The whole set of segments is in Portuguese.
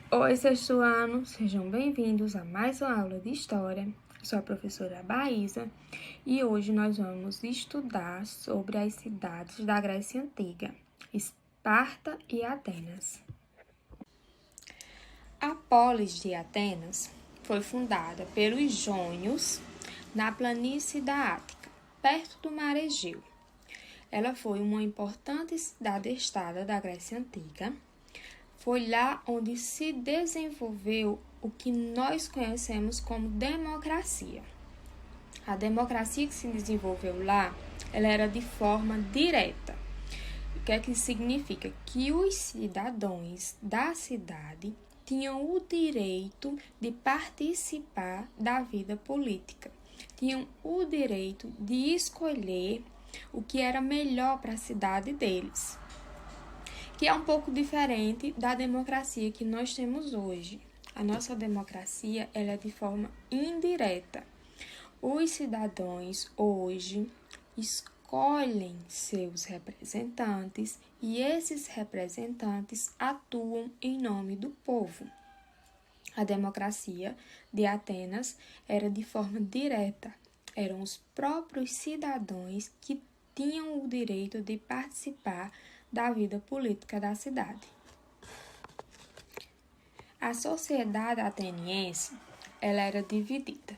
Oi, sexto ano, sejam bem-vindos a mais uma aula de História. Eu sou a professora Baísa e hoje nós vamos estudar sobre as cidades da Grécia Antiga, Esparta e Atenas. A polis de Atenas foi fundada pelos jônios na planície da Ática, perto do mar Egeu. Ela foi uma importante cidade-estado da Grécia Antiga. Foi lá onde se desenvolveu o que nós conhecemos como democracia. A democracia que se desenvolveu lá, ela era de forma direta. O que é que significa? Que os cidadãos da cidade tinham o direito de participar da vida política. Tinham o direito de escolher o que era melhor para a cidade deles, que é um pouco diferente da democracia que nós temos hoje. A nossa democracia ela é de forma indireta. Os cidadãos hoje escolhem seus representantes e esses representantes atuam em nome do povo. A democracia de Atenas era de forma direta. Eram os próprios cidadãos que tinham o direito de participar da vida política da cidade. A sociedade ateniense ela era dividida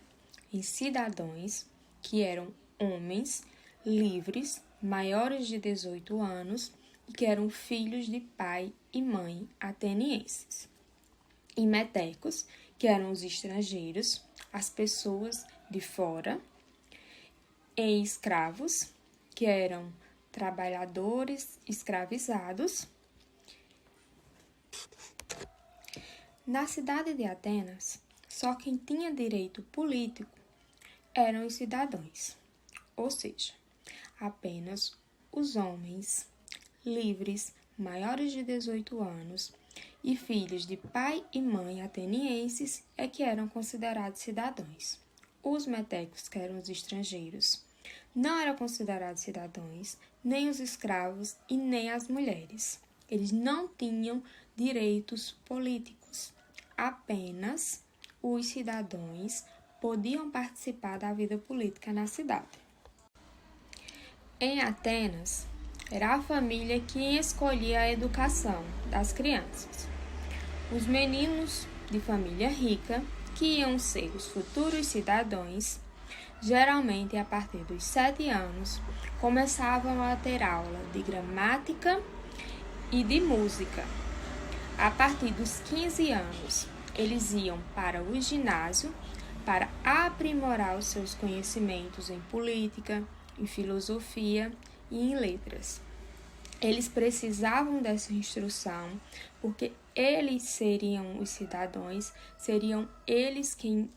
em cidadãos, que eram homens livres, maiores de 18 anos, e que eram filhos de pai e mãe atenienses. E metecos, que eram os estrangeiros, as pessoas de fora, e escravos, que eram trabalhadores escravizados. Na cidade de Atenas, só quem tinha direito político eram os cidadãos, ou seja, apenas os homens livres, maiores de 18 anos e filhos de pai e mãe atenienses é que eram considerados cidadãos. Os metecos, que eram os estrangeiros, não eram considerados cidadãos, nem os escravos e nem as mulheres. Eles não tinham direitos políticos. Apenas os cidadãos podiam participar da vida política na cidade. Em Atenas, era a família quem escolhia a educação das crianças. Os meninos de família rica, que iam ser os futuros cidadãos, geralmente a partir dos 7 anos, começavam a ter aula de gramática e de música. A partir dos 15 anos, eles iam para o ginásio para aprimorar os seus conhecimentos em política, em filosofia e em letras. Eles precisavam dessa instrução porque eles seriam os cidadãos, seriam eles quem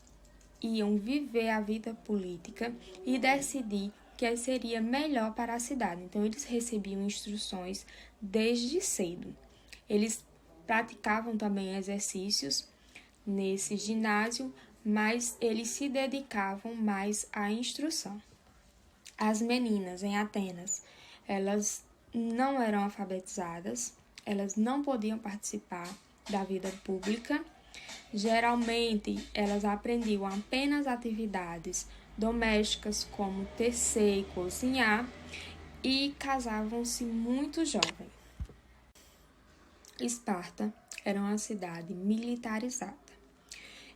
iam viver a vida política e decidir o que seria melhor para a cidade. Então, eles recebiam instruções desde cedo. Eles praticavam também exercícios nesse ginásio, mas eles se dedicavam mais à instrução. As meninas em Atenas, elas não eram alfabetizadas, elas não podiam participar da vida pública. Geralmente, elas aprendiam apenas atividades domésticas como tecer e cozinhar e casavam-se muito jovens. Esparta era uma cidade militarizada.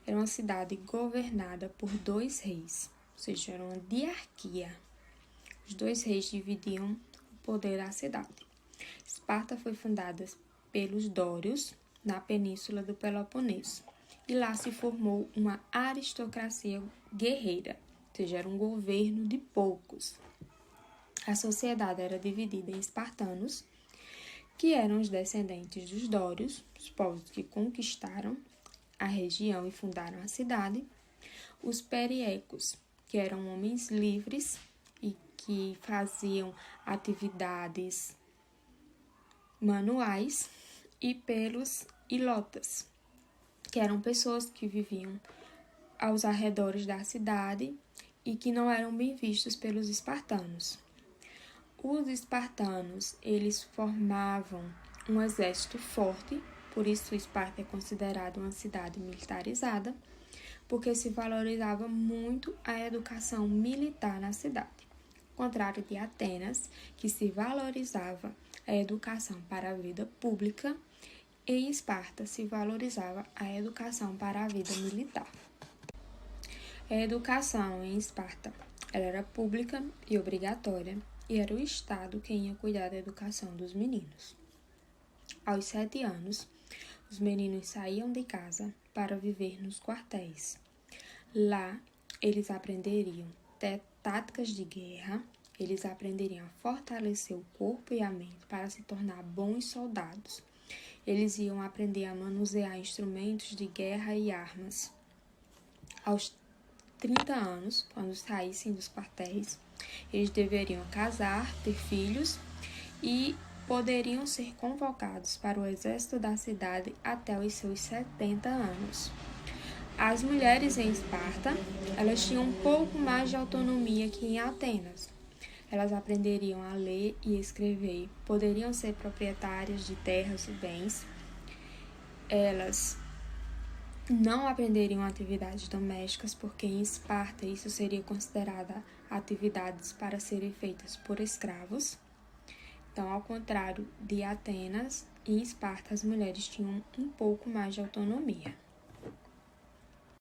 Era uma cidade governada por 2 reis, ou seja, era uma diarquia. Os 2 reis dividiam o poder da cidade. Esparta foi fundada pelos dórios na península do Peloponeso. E lá se formou uma aristocracia guerreira, ou seja, era um governo de poucos. A sociedade era dividida em espartanos, que eram os descendentes dos dórios, os povos que conquistaram a região e fundaram a cidade, os periecos, que eram homens livres e que faziam atividades manuais, e pelos ilotas, que eram pessoas que viviam aos arredores da cidade e que não eram bem vistos pelos espartanos. Os espartanos, eles formavam um exército forte, por isso Esparta é considerada uma cidade militarizada, porque se valorizava muito a educação militar na cidade, ao contrário de Atenas, que se valorizava a educação para a vida pública, e em Esparta se valorizava a educação para a vida militar. A educação em Esparta ela era pública e obrigatória, e era o Estado quem ia cuidar da educação dos meninos. Aos 7 anos, os meninos saíam de casa para viver nos quartéis. Lá, eles aprenderiam táticas de guerra, eles aprenderiam a fortalecer o corpo e a mente para se tornar bons soldados. Eles iam aprender a manusear instrumentos de guerra e armas. Aos 30 anos, quando saíssem dos quartéis, eles deveriam casar, ter filhos e poderiam ser convocados para o exército da cidade até os seus 70 anos. As mulheres em Esparta, elas tinham um pouco mais de autonomia que em Atenas. Elas aprenderiam a ler e escrever, poderiam ser proprietárias de terras e bens. Elas não aprenderiam atividades domésticas, porque em Esparta isso seria considerada atividades para serem feitas por escravos. Então, ao contrário de Atenas, em Esparta as mulheres tinham um pouco mais de autonomia.